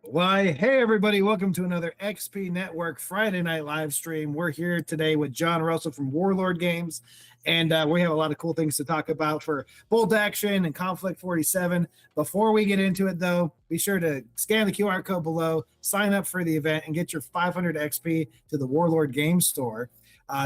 Why, hey everybody, welcome to another XP Network Friday night live stream. We're here today with John Russell from Warlord Games, and we have a lot of cool things to talk about for Bolt Action and Konflikt 47. Before we get into it, though, be sure to scan the QR code below, sign up for the event, and get your 500 XP to the Warlord Games store.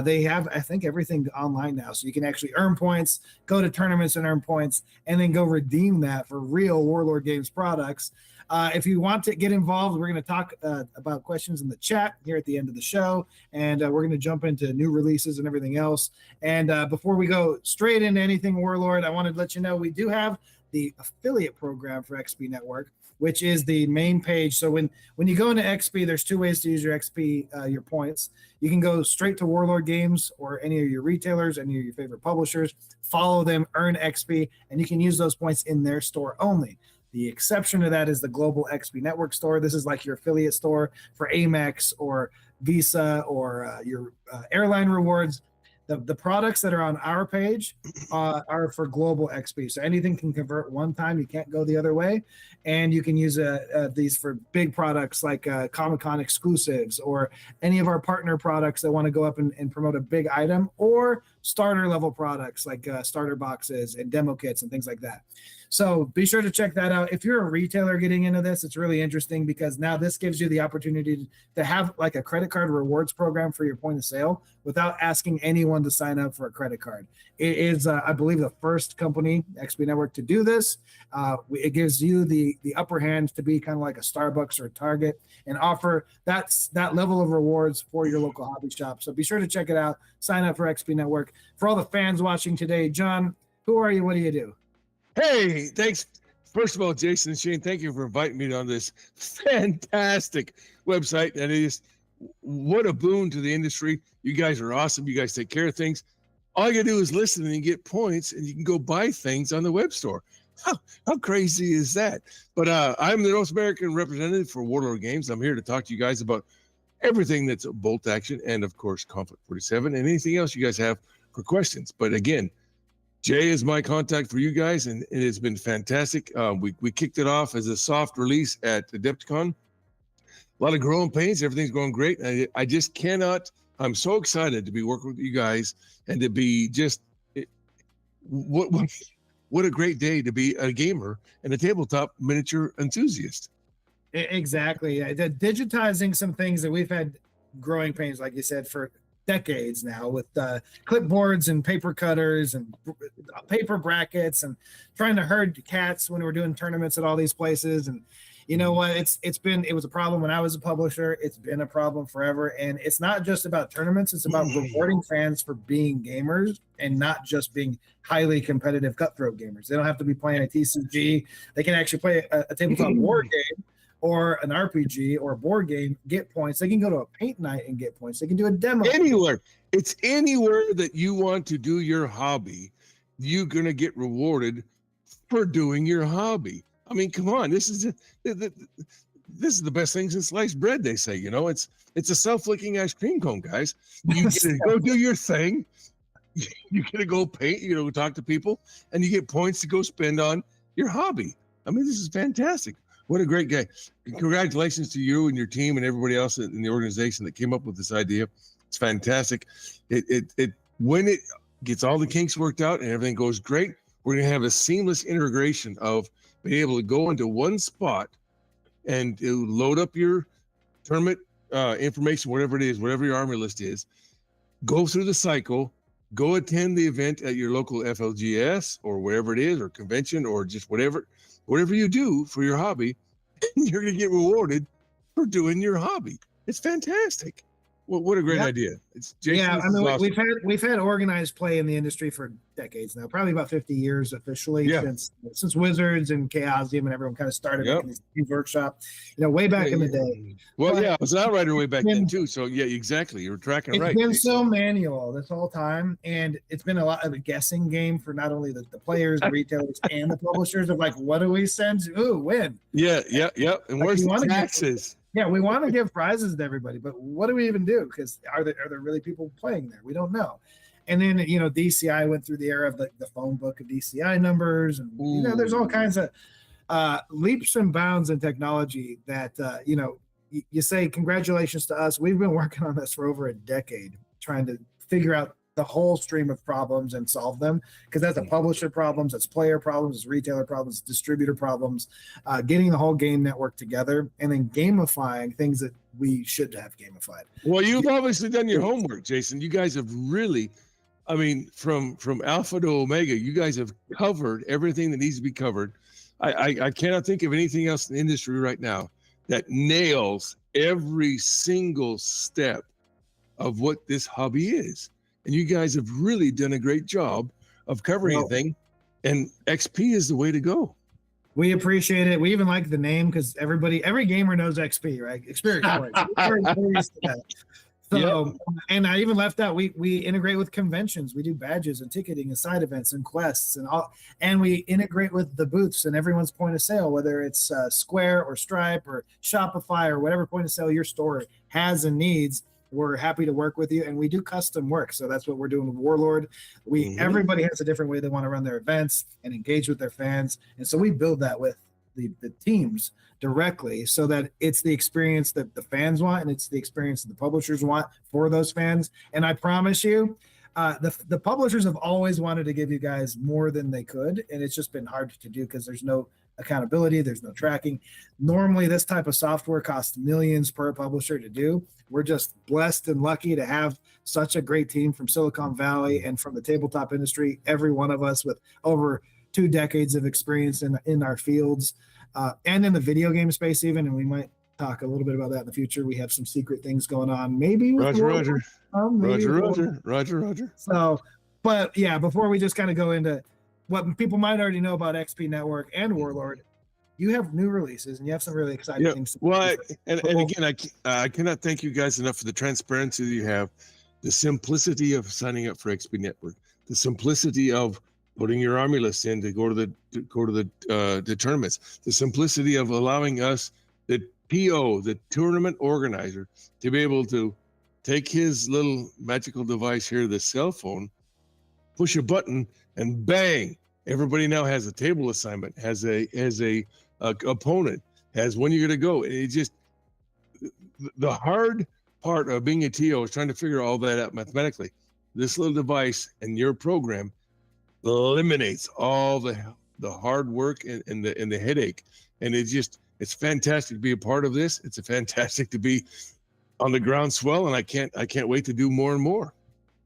They have, I think, everything online now, so you can actually earn points, go to tournaments and earn points, and then go redeem that for real Warlord Games products. If you want to get involved, we're going to talk about questions in the chat here at the end of the show, and we're going to jump into new releases and everything else. And before we go straight into anything Warlord, I wanted to let you know we do have the affiliate program for XP Network, which is the main page. So when you go into XP, there's two ways to use your XP, your points. You can go straight to Warlord Games or any of your retailers, any of your favorite publishers, follow them, earn XP, and you can use those points in their store only. The exception to that is the Global XP Network store. This is like your affiliate store for Amex or Visa or your airline rewards. The products that are on our page are for Global XP. So anything can convert one time. You can't go the other way. And you can use these for big products like Comic-Con exclusives or any of our partner products that want to go up and promote a big item, or starter level products like starter boxes and demo kits and things like that. So be sure to check that out. If you're a retailer getting into this, it's really interesting because now this gives you the opportunity to have like a credit card rewards program for your point of sale without asking anyone to sign up for a credit card. It is, I believe, the first company, XP Network, to do this. It gives you the upper hand to be kind of like a Starbucks or a Target and offer that level of rewards for your local hobby shop. So be sure to check it out. Sign up for XP Network. For all the fans watching today, John, who are you? What do you do? Hey, thanks. First of all, Jason and Shane, thank you for inviting me on this fantastic website. And it is what a boon to the industry. You guys are awesome. You guys take care of things. All you gotta do is listen and get points, and you can go buy things on the web store. How crazy is that? But I'm the North American representative for Warlord Games. I'm here to talk to you guys about everything that's Bolt Action and, of course, Konflikt 47 and anything else you guys have for questions. But again, Jay is my contact for you guys, and it has been fantastic. We kicked it off as a soft release at Adepticon. A lot of growing pains. Everything's going great. I just cannot. I'm so excited to be working with you guys and to be just what a great day to be a gamer and a tabletop miniature enthusiast. Exactly. Digitizing some things that we've had growing pains, like you said, for decades now, with clipboards and paper cutters and paper brackets and trying to herd cats when we're doing tournaments at all these places. And you know what, it was a problem when I was a publisher. It's been a problem forever. And it's not just about tournaments, it's about rewarding fans for being gamers and not just being highly competitive cutthroat gamers. They don't have to be playing a TCG. They can actually play a tabletop war game or an RPG or a board game, get points. They can go to a paint night and get points. They can do a demo. Anywhere. It's anywhere that you want to do your hobby, you're going to get rewarded for doing your hobby. I mean, come on. This is the best thing since sliced bread, they say. You know, it's a self-licking ice cream cone, guys. You get to go do your thing. You get to go paint, talk to people, and you get points to go spend on your hobby. I mean, this is fantastic. What a great guy. Congratulations to you and your team and everybody else in the organization that came up with this idea. It's fantastic. When it gets all the kinks worked out and everything goes great, we're going to have a seamless integration of being able to go into one spot and to load up your tournament information, whatever it is, whatever your army list is, go through the cycle, go attend the event at your local FLGS or wherever it is, or convention, or just whatever you do for your hobby, you're going to get rewarded for doing your hobby. It's fantastic. Well, what a great idea. It's Jason, I mean, awesome. we've had organized play in the industry for decades now, probably about 50 years officially, since Wizards and Chaosium and everyone kind of started making these workshop, way back in the day. Well, I was an outrider way back then too. So yeah, exactly. You're tracking right. It's been so manual this whole time, and it's been a lot of a guessing game for not only the players, the retailers, and the publishers of like, what do we send? Ooh, when? Yeah. And where's the taxes? Yeah, we want to give prizes to everybody, but what do we even do? Because are there really people playing there? We don't know. And then, DCI went through the era of the phone book of DCI numbers. And, there's all kinds of leaps and bounds in technology that, you say congratulations to us. We've been working on this for over a decade, trying to figure out the whole stream of problems and solve them, because that's a publisher problems, it's player problems, it's retailer problems, it's distributor problems, getting the whole game network together and then gamifying things that we should have gamified. Well, you've obviously done your homework, Jason. You guys have really, I mean, from alpha to omega, you guys have covered everything that needs to be covered. I cannot think of anything else in the industry right now that nails every single step of what this hobby is. And you guys have really done a great job of covering everything. And XP is the way to go. We appreciate it. We even like the name because every gamer knows XP, right? Experience points. So, and I even left out, we integrate with conventions. We do badges and ticketing and side events and quests and all, and we integrate with the booths and everyone's point of sale, whether it's Square or Stripe or Shopify or whatever point of sale your store has and needs. We're happy to work with you, and we do custom work. So that's what we're doing with Warlord. Everybody has a different way they want to run their events and engage with their fans, and so we build that with the teams directly, so that it's the experience that the fans want, and it's the experience that the publishers want for those fans. And I promise you, the publishers have always wanted to give you guys more than they could, and it's just been hard to do because there's no accountability, there's no tracking. Normally, this type of software costs millions per publisher to do. We're just blessed and lucky to have such a great team from Silicon Valley and from the tabletop industry, every one of us with over 2 decades of experience in our fields, and in the video game space even, and we might talk a little bit about that in the future. We have some secret things going on, maybe with Roger. So, but yeah, before we just kind of go into what people might already know about XP Network and Warlord, you have new releases and you have some really exciting things. Well, and again, I cannot thank you guys enough for the transparency that you have, the simplicity of signing up for XP Network, the simplicity of putting your army list in to go to the tournaments, the simplicity of allowing us, the PO, the tournament organizer, to be able to take his little magical device here, the cell phone, push a button, and bang! Everybody now has a table assignment, has a opponent, has when you're going to go. It just, the hard part of being a TO is trying to figure all that out mathematically. This little device and your program eliminates all the hard work and the headache, and it's fantastic to be a part of this. It's fantastic to be on the groundswell, and I can't wait to do more and more.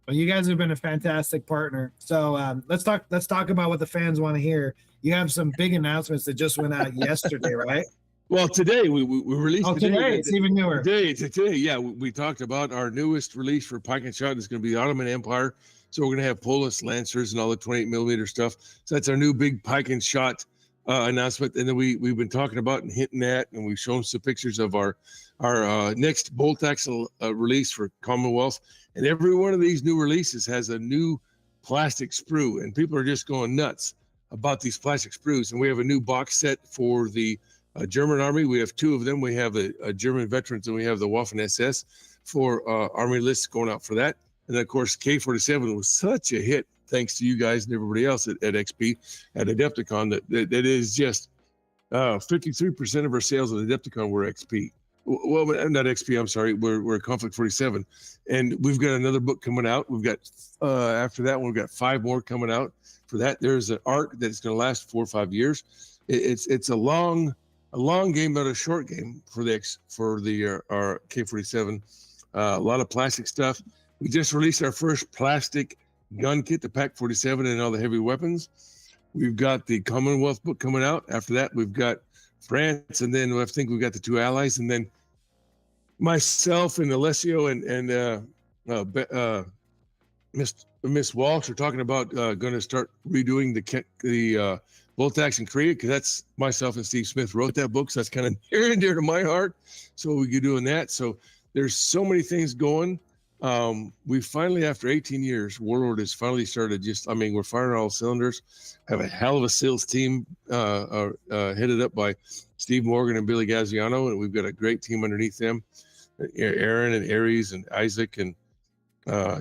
Well, you guys have been a fantastic partner. So let's talk about what the fans want to hear. You have some big announcements that just went out yesterday, right? Well, today we released. Oh, today it's even newer. Today, yeah, we talked about our newest release for Pike and Shot is going to be the Ottoman Empire. So we're going to have Polis Lancers and all the 28 millimeter stuff. So that's our new big Pike and Shot announcement. And then we've been talking about and hinting at, and we've shown some pictures of our next bolt axle release for Commonwealth. And every one of these new releases has a new plastic sprue, and people are just going nuts about these plastic sprues. And we have a new box set for the German Army. We have 2 of them. We have a German veterans, and we have the Waffen SS for Army lists going out for that. And then, of course, K-47 was such a hit, thanks to you guys and everybody else at XP, at Adepticon, that is just 53% of our sales at Adepticon were XP. Well, not XP, I'm sorry, we're Konflikt 47. And we've got another book coming out. We've got, after that one, we've got 5 more coming out for that. There's an arc that's going to last 4 or 5 years. It's a long game, not a short game for our K-47. A lot of plastic stuff. We just released our first plastic gun kit, the Pack 47 and all the heavy weapons. We've got the Commonwealth book coming out. After that, we've got France, and then I think we've got the 2 allies, and then myself and Alessio and Miss Walsh are talking about going to start redoing the bolt action Korea, because that's myself and Steve Smith wrote that book, so that's kind of near and dear to my heart. So we'll be doing that. So there's so many things going. We finally, after 18 years, Warlord has finally started we're firing all cylinders. Have a hell of a sales team headed up by Steve Morgan and Billy Gaziano, and we've got a great team underneath them. Aaron and Aries and Isaac and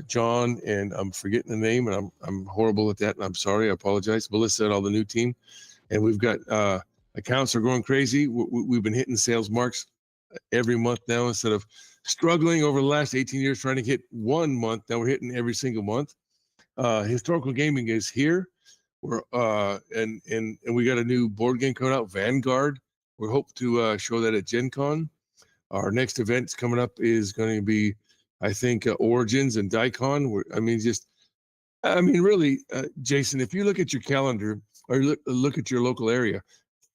John, and I'm forgetting the name, and I'm horrible at that, and I'm sorry, I apologize. Melissa and all the new team. And we've got accounts are going crazy. We've been hitting sales marks every month now instead of struggling over the last 18 years trying to hit 1 month. Now we're hitting every single month. Historical gaming is here. We're and we got a new board game coming out, Vanguard. We hope to show that at Gen Con. Our next event coming up is going to be, I think, Origins and Daikon. Really, Jason, if you look at your calendar or look at your local area,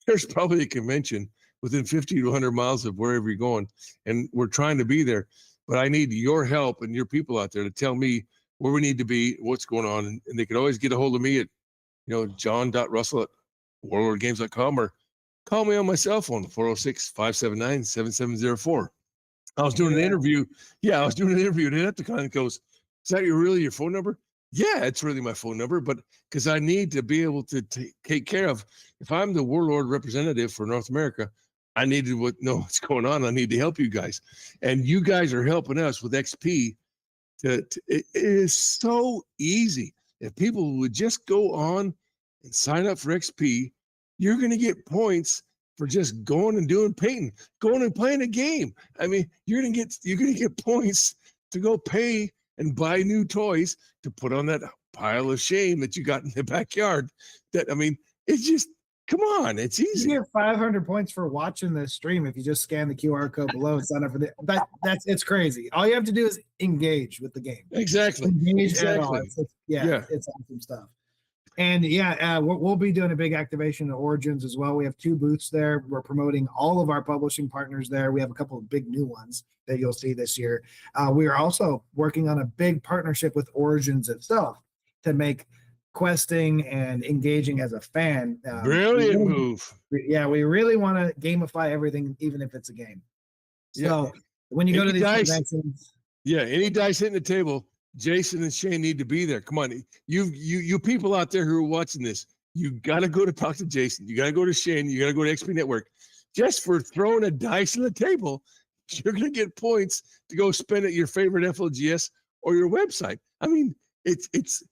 there's probably a convention within 50 to 100 miles of wherever you're going. And we're trying to be there. But I need your help and your people out there to tell me where we need to be, what's going on. And they can always get a hold of me at, john.russell@warlordgames.com or call me on my cell phone, 406-579-7704. I was doing an interview. Yeah, I was doing an interview at Adepticon. It goes, is that really your phone number? Yeah, it's really my phone number, but because I need to be able to take care of, if I'm the Warlord representative for North America, I need to know what's going on. I need to help you guys. And you guys are helping us with XP. It is so easy. If people would just go on and sign up for XP, you're going to get points for just going and doing painting, going and playing a game. I mean, you're going to get points to go pay and buy new toys to put on that pile of shame that you got in the backyard. It's just, come on, it's easy. You get 500 points for watching this stream if you just scan the QR code below and sign up for it's crazy. All you have to do is engage with the game. Exactly. Engage at all. It's awesome stuff. And we'll be doing a big activation at Origins as well. We have 2 booths there. We're promoting all of our publishing partners there. We have a couple of big new ones that you'll see this year. We are also working on a big partnership with Origins itself to make questing and engaging as a fan. Brilliant move. Yeah, we really want to gamify everything, even if it's a game. So when you go to these conventions, any dice hitting the table, Jason and Shane need to be there. Come on, you people out there who are watching this, you got to go to talk to Jason. You got to go to Shane. You got to go to XP Network. Just for throwing a dice on the table, you're going to get points to go spend at your favorite FLGS or your website. I mean, it's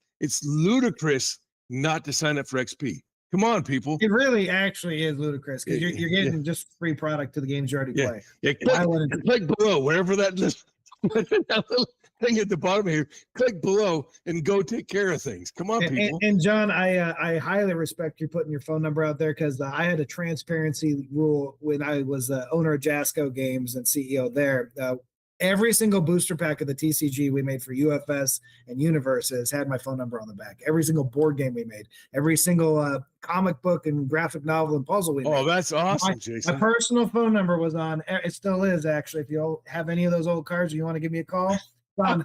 ludicrous not to sign up for XP. Come on, people. It really actually is ludicrous because you're getting just free product to the games you already play. Yeah, click below, wherever that little thing at the bottom here. Click below and go take care of things. Come on, people. And John, I highly respect you putting your phone number out there because I had a transparency rule when I was owner of Jasco Games and CEO there. Every single booster pack of the TCG we made for UFS and Universes had my phone number on the back. Every single board game we made, every single comic book and graphic novel and puzzle we made. Oh, that's awesome, Jason. My personal phone number was on. It still is, actually. If you all have any of those old cards and you want to give me a call, they're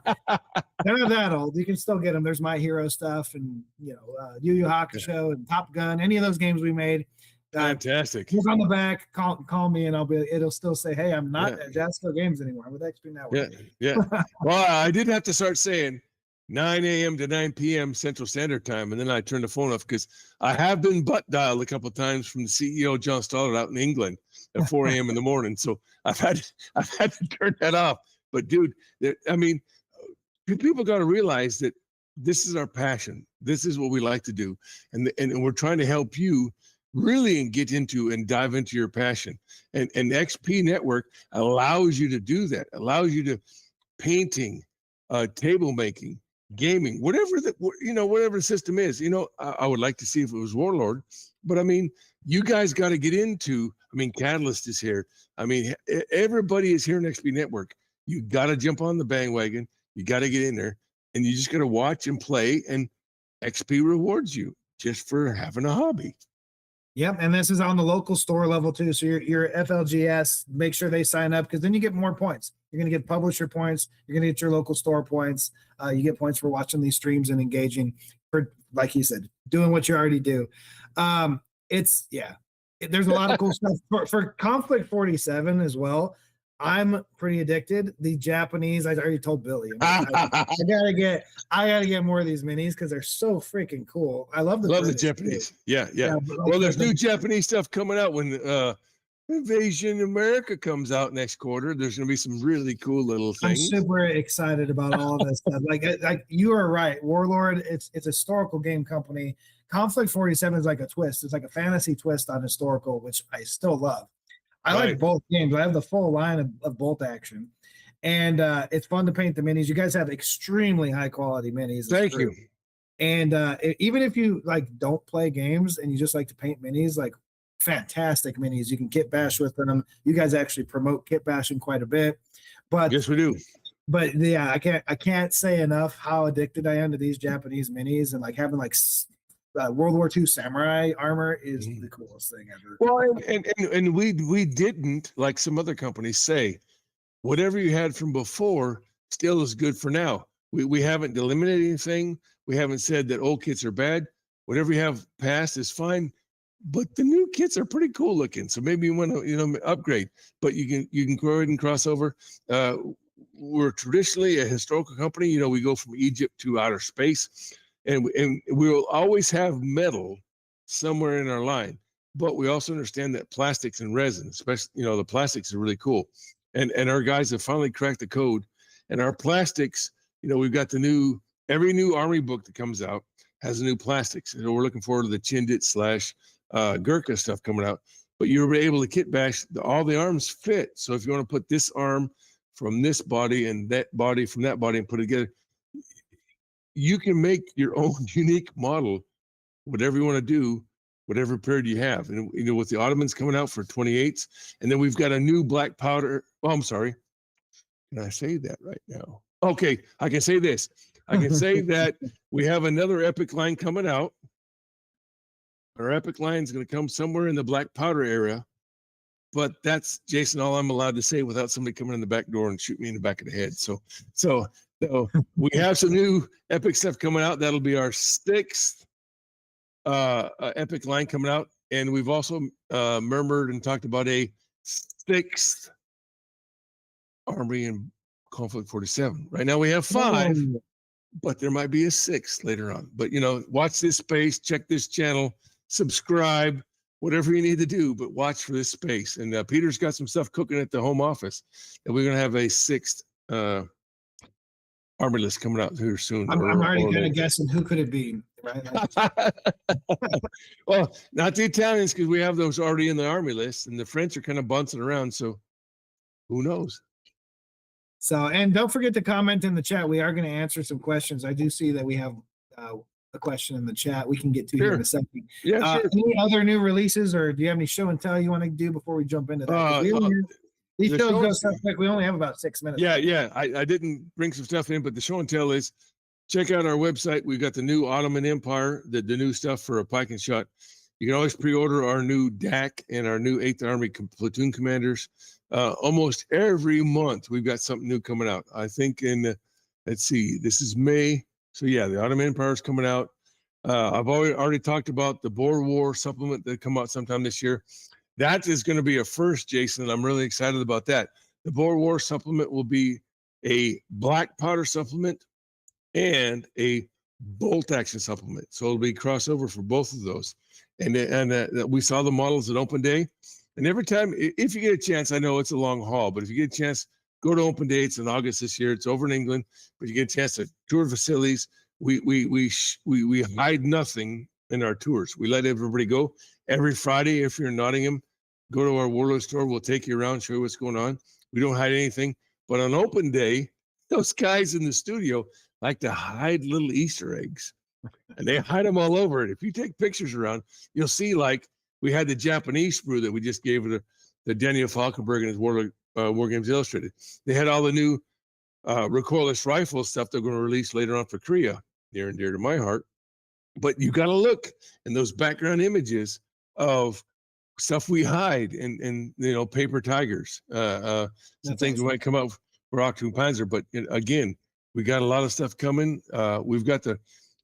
not that old. You can still get them. There's My Hero stuff and, Yu Yu Hakusho and Top Gun, any of those games we made. Fantastic. Look on the back, call me, and it'll still say, hey, I'm not at Jasco Games anymore. I'm with XP Network. Yeah. Well, I did have to start saying 9 a.m. to 9 p.m. Central Standard Time, and then I turned the phone off because I have been butt dialed a couple of times from the CEO, John Stollard, out in England at 4 a.m. in the morning. So I've had to turn that off. But dude, people got to realize that this is our passion. This is what we like to do, and we're trying to help you really get into and dive into your passion. And XP Network allows you to do that, allows you to painting, table making, gaming, whatever the system is. I would like to see if it was Warlord, but I mean, you guys got to get into, Catalyst is here. Everybody is here in XP Network. You got to jump on the bandwagon. You got to get in there, and you just got to watch and play, and XP rewards you just for having a hobby. Yep, and this is on the local store level too. So your FLGS, make sure they sign up because then you get more points. You're going to get publisher points. You're going to get your local store points. You get points for watching these streams and engaging. For, like you said, doing what you already do. There's a lot of cool stuff for Konflikt 47 as well. I'm pretty addicted. The Japanese, I already told Billy. I gotta get more of these minis because they're so freaking cool. I love the Japanese. Yeah. Well, there's new Japanese stuff coming out when Invasion America comes out next quarter. There's going to be some really cool little I'm things. super excited about all of this stuff. Like you are right. Warlord, it's a historical game company. Konflikt 47 is like a twist. It's like a fantasy twist on historical, which I still love. I like Right. both games. I have the full line of Bolt Action. And it's fun to paint the minis. You guys have extremely high quality minis. Thank you. And even if you like don't play games and you just like to paint minis, like fantastic minis. You can kit bash with them. You guys actually promote kit bashing quite a bit. But Yes, we do. But yeah, I can't say enough how addicted I am to these Japanese minis, and like having like World War II samurai armor is the coolest thing ever. Well, and we didn't, like some other companies, say whatever you had from before still is good for now. We haven't eliminated anything. We haven't said that old kits are bad. Whatever you have past is fine. But the new kits are pretty cool looking. So maybe you want to, upgrade. But you can go ahead and cross over. We're traditionally a historical company. We go from Egypt to outer space, and we'll always have metal somewhere in our line. But we also understand that plastics and resin, especially, the plastics are really cool. And our guys have finally cracked the code. And our plastics, we've got every new Army book that comes out has a new plastics. And we're looking forward to the Chindit / Gurkha stuff coming out. But you're able to kit bash, all the arms fit. So if you want to put this arm from this body and that body from that body and put it together, you can make your own unique model, whatever you want to do, whatever period you have. And with the Ottomans coming out for 28s, and then we've got a new black powder. Oh, I'm sorry. Can I say that right now? Okay, I can say this. I can say that we have another epic line coming out. Our epic line is going to come somewhere in the black powder area. But that's, Jason, all I'm allowed to say without somebody coming in the back door and shoot me in the back of the head. So we have some new epic stuff coming out. That'll be our 6th epic line coming out. And we've also murmured and talked about a 6th Army in Konflikt 47. Right now we have 5, but there might be a 6th later on. But, watch this space, check this channel, subscribe, whatever you need to do, but watch for this space. And Peter's got some stuff cooking at the home office, and we're going to have a 6th Army list coming out here soon. I'm already kind of guessing who could it be, right? Well, not the Italians, because we have those already in the Army list, and the French are kind of bouncing around, so who knows? So, and don't forget to comment in the chat. We are going to answer some questions. I do see that we have a question in the chat we can get to here in a second. Yeah, sure. Any other new releases, or do you have any show and tell you want to do before we jump into that? These shows go so quick. We only have about 6 minutes. Yeah. I didn't bring some stuff in, but the show and tell is check out our website. We've got the new Ottoman Empire, the new stuff for a pike and shot. You can always pre-order our new DAC and our new 8th Army platoon commanders. Almost every month we've got something new coming out. I think let's see, this is May. So yeah, the Ottoman Empire is coming out. I've already talked about the Boer War supplement that come out sometime this year. That is going to be a first, Jason, and I'm really excited about that. The Boer War supplement will be a black powder supplement and a bolt action supplement. So it'll be crossover for both of those. And we saw the models at Open Day. And every time, if you get a chance, I know it's a long haul, but if you get a chance, go to Open Day. It's in August this year. It's over in England, but you get a chance to tour facilities. We hide nothing in our tours. We let everybody go. Every Friday, if you're in Nottingham, go to our Warlord store. We'll take you around, show you what's going on. We don't hide anything. But on Open Day, those guys in the studio like to hide little Easter eggs, and they hide them all over it. If you take pictures around, you'll see, like, we had the Japanese sprue that we just gave the Daniel Falkenberg and his War Games Illustrated. They had all the new recoilless rifle stuff they're going to release later on for Korea, near and dear to my heart. But you got to look in those background images of stuff we hide in paper tigers, some things awesome. Might come out for Octoon Panzer. But again, we got a lot of stuff coming. We've got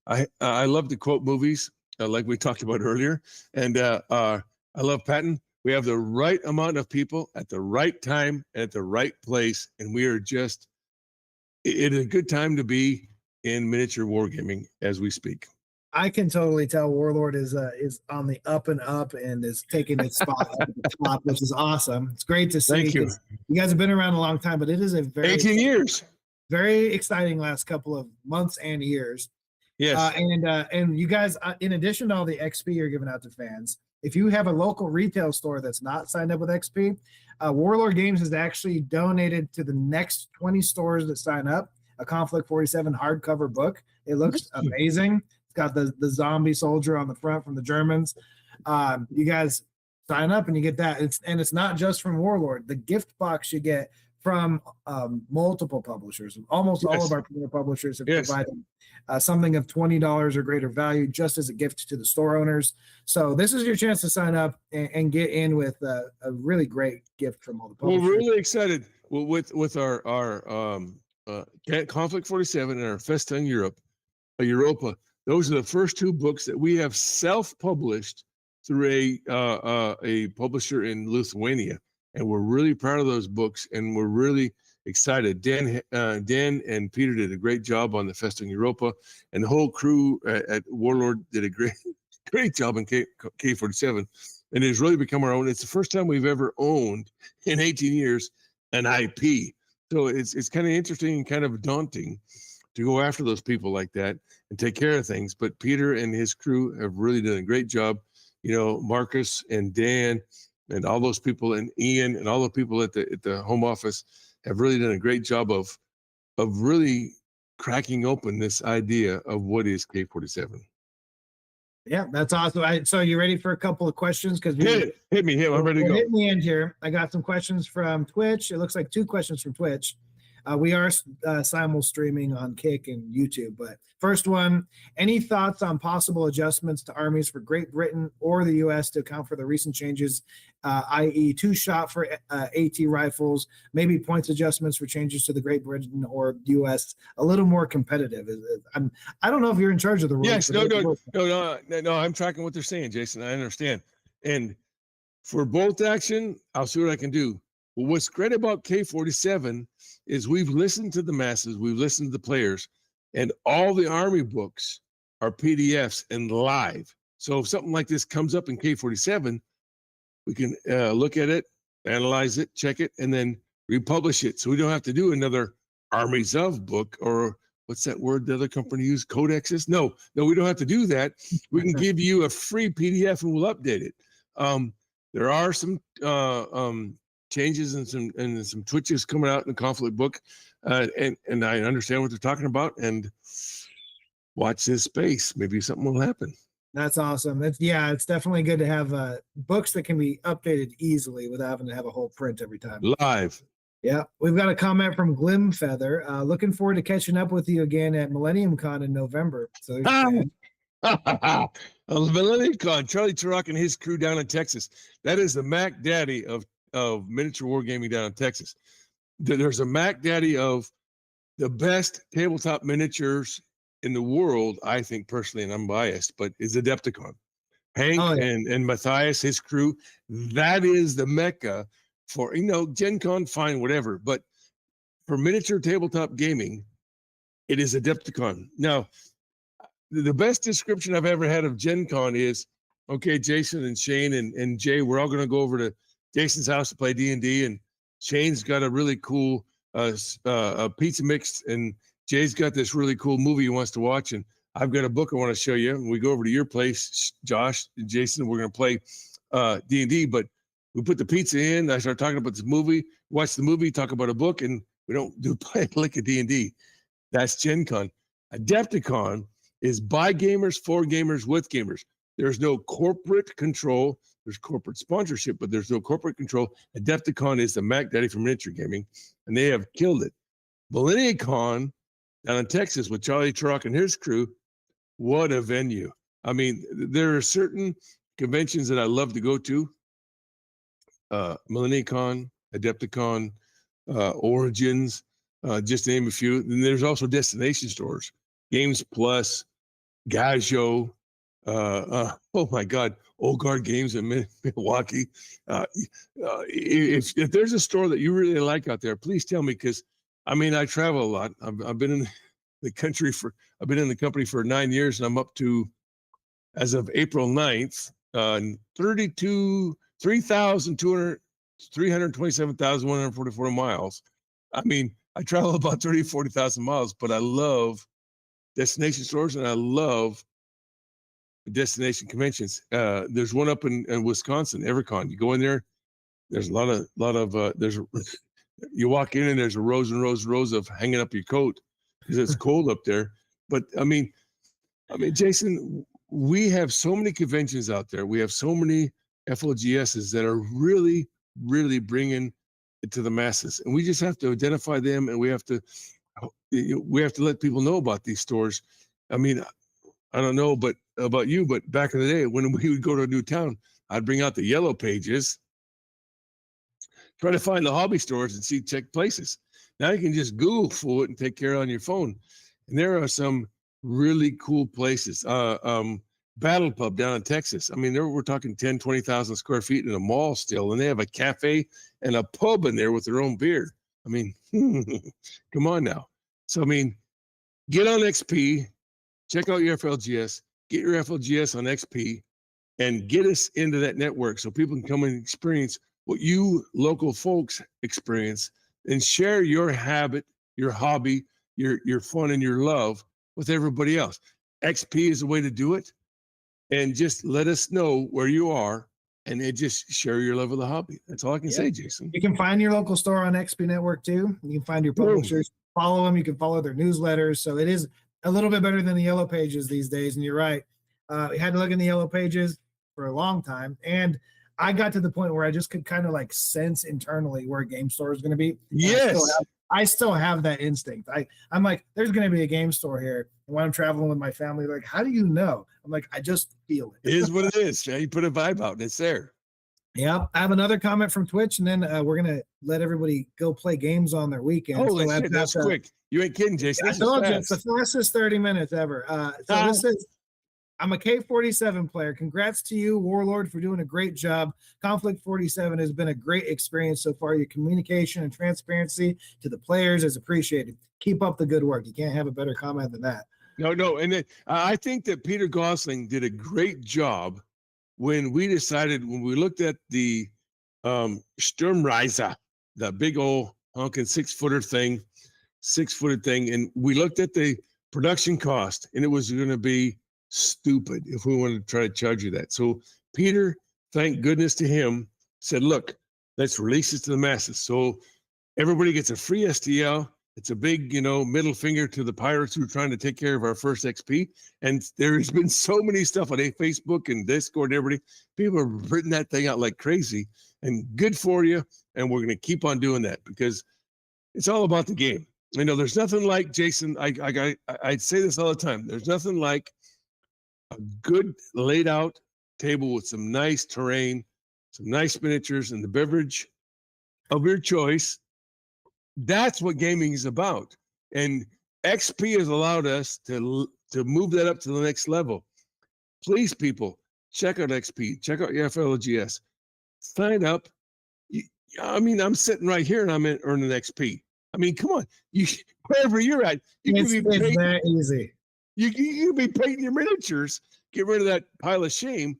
I love to quote movies like we talked about earlier, and I love Patton. We have the right amount of people at the right time and at the right place, and we are just. It is a good time to be in miniature wargaming as we speak. I can totally tell Warlord is on the up and up and is taking its spot up at the top, which is awesome. It's great to see Thank you. because you guys have been around a long time, but it is a 18 years. very exciting last couple of months and years. Yes. And you guys, in addition to all the XP you're giving out to fans, if you have a local retail store that's not signed up with XP, Warlord Games has actually donated to the next 20 stores that sign up a Konflikt 47 hardcover book. It looks amazing. It's got the zombie soldier on the front from the Germans. You guys sign up and you get that. It's not just from Warlord. The gift box you get from multiple publishers. Almost all of our publishers have provided something of $20 or greater value just as a gift to the store owners. So this is your chance to sign up and get in with a really great gift from all the publishers. We're really excited with our Konflikt 47 and our Festung Europa. Those are the first two books that we have self-published through a publisher in Lithuania, and we're really proud of those books, and we're really excited. Dan and Peter did a great job on the Festung Europa, and the whole crew at Warlord did a great job in K47, and it's really become our own. It's the first time we've ever owned in 18 years an IP, so it's kind of interesting and kind of daunting to go after those people like that and take care of things. But Peter and his crew have really done a great job. You know, Marcus and Dan and all those people, and Ian and all the people at the home office have really done a great job of really cracking open this idea of what is K47. Yeah, that's awesome. So you ready for a couple of questions? Because hit me. I'm ready to go. Hit me in here. I got some questions from Twitch. It looks like 2 questions from Twitch. We are simul streaming on Kick and YouTube, but first one, any thoughts on possible adjustments to armies for Great Britain or the U.S. to account for the recent changes, i.e. 2-shot for AT rifles, maybe points adjustments for changes to the Great Britain or U.S. a little more competitive? I don't know if you're in charge of the rules. Yes, no, I'm tracking what they're saying, Jason. I understand. And for bolt action, I'll see what I can do. Well, what's great about K47 is we've listened to the masses, we've listened to the players, and all the Army books are PDFs and live. So if something like this comes up in K47, we can look at it, analyze it, check it, and then republish it. So we don't have to do another Armies of book, or what's that word the other company used, codexes? No, we don't have to do that. We can give you a free PDF and we'll update it. There are some changes and some twitches coming out in the Konflikt book, and I understand what they're talking about. And watch this space. Maybe something will happen. That's awesome. It's definitely good to have books that can be updated easily without having to have a whole print every time. Live. Yeah, we've got a comment from Glimfeather. Looking forward to catching up with you again at Millennium Con in November. So Millennium Con, Charlie Turok and his crew down in Texas. That is the Mac Daddy of miniature wargaming down in Texas. There's a Mac Daddy of the best tabletop miniatures in the world, I think personally, and I'm biased, but is Adepticon. Hank and Matthias, his crew, that is the mecca for, Gen Con, fine, whatever. But for miniature tabletop gaming, it is Adepticon. Now, the best description I've ever had of Gen Con is, okay, Jason and Shane and Jay, we're all going to go over to Jason's house to play D&D, and Shane's got a really cool pizza mix, and Jay's got this really cool movie he wants to watch, and I've got a book I want to show you. And we go over to your place, Josh and Jason, we're going to play D&D, but we put the pizza in, I start talking about this movie, watch the movie, talk about a book, and we don't play a lick of D&D. That's Gen Con. Adepticon is by gamers, for gamers, with gamers. There's no corporate control. There's corporate sponsorship, but there's no corporate control. Adepticon is the Mac Daddy for miniature gaming, and they have killed it. Millennium Con down in Texas with Charlie Turok and his crew, what a venue. I mean, there are certain conventions that I love to go to. Millennium Con, Adepticon, Origins, just to name a few. And there's also destination stores, Games Plus, Gajo, oh my God, Old Guard Games in Milwaukee. If there's a store that you really like out there, please tell me, because I travel a lot. I've been in the company for 9 years, and I'm up to as of April 9th, 327,144 miles. I mean, I travel about 40,000 miles, but I love destination stores and I love destination conventions. There's one up in Wisconsin, Evercon. You go in there, there's a lot of you walk in and there's a rows and rows of hanging up your coat because it's cold up there. But I mean, Jason, we have so many conventions out there. We have so many FLGSs that are really, really bringing it to the masses, and we just have to identify them, and we have to let people know about these stores. I mean, I don't know, but about you, but back in the day when we would go to a new town, I'd bring out the yellow pages, try to find the hobby stores and check places. Now you can just Google it and take care of it on your phone, and there are some really cool places. Battle Pub down in Texas. I mean, we're talking 10, 20,000 square feet in a mall still, and they have a cafe and a pub in there with their own beer. I mean, come on now. So, I mean, get on XP, check out your FLGS, get your FLGS on XP, and get us into that network so people can come and experience what you local folks experience and share your habit, your hobby, your fun, and your love with everybody else. XP is the way to do it. And just let us know where you are and then just share your love of the hobby. That's all I can say, Jason. You can find your local store on XP Network too. You can find your publishers, follow them. You can follow their newsletters. So it is a little bit better than the yellow pages these days. And you're right. We had to look in the yellow pages for a long time. And I got to the point where I just could kind of like sense internally where a game store is going to be. Yes. I still have that instinct. I'm like, there's going to be a game store here. And when I'm traveling with my family, like, how do you know? I'm like, I just feel it. It is what it is. You put a vibe out and it's there. Yeah. I have another comment from Twitch, and then we're going to let everybody go play games on their weekend. Holy shit, that's quick. You ain't kidding, Jason. I told you, it's the fastest 30 minutes ever. This is, I'm a K-47 player. Congrats to you, Warlord, for doing a great job. Konflikt 47 has been a great experience so far. Your communication and transparency to the players is appreciated. Keep up the good work. You can't have a better comment than that. No. And then, I think that Peter Gosling did a great job when we looked at the Sturmreise, the big old honking 6-footed thing, and we looked at the production cost, and it was going to be stupid if we wanted to try to charge you that. So Peter, thank goodness to him, said, look, let's release it to the masses. So everybody gets a free STL. It's a big, middle finger to the pirates who are trying to take care of our first XP. And there's been so many stuff on Facebook and Discord and everybody. People have written that thing out like crazy, and good for you. And we're going to keep on doing that because it's all about the game. There's nothing like, Jason, I'd say this all the time. There's nothing like a good laid out table with some nice terrain, some nice miniatures, and the beverage of your choice. That's what gaming is about. And XP has allowed us to move that up to the next level. Please, people, check out XP, check out your FLGS, sign up. I'm sitting right here and I'm earning XP. I mean, come on, wherever you're at, it's that easy. You can be painting your miniatures, get rid of that pile of shame,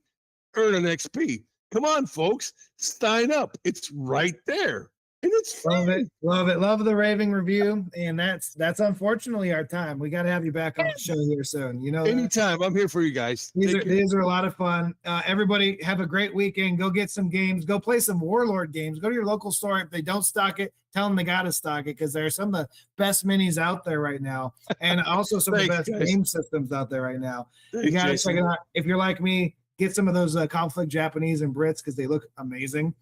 earn an XP. Come on, folks, sign up. It's right there. And it's free. Love it. Love the raving review. And that's unfortunately our time. We got to have you back on the show here soon. Anytime. I'm here for you guys. These are a lot of fun. Everybody have a great weekend. Go get some games. Go play some Warlord games. Go to your local store. If they don't stock it, tell them they got to stock it because there are some of the best minis out there right now. And also some of the best game systems out there right now. You got to check it out. If you're like me, get some of those Konflikt Japanese and Brits because they look amazing.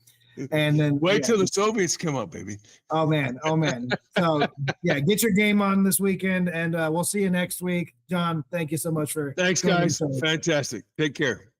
And then wait till the Soviets come up, baby. Oh man. So get your game on this weekend, and we'll see you next week. John, thank you so much for. Thanks, guys. Fantastic. Take care.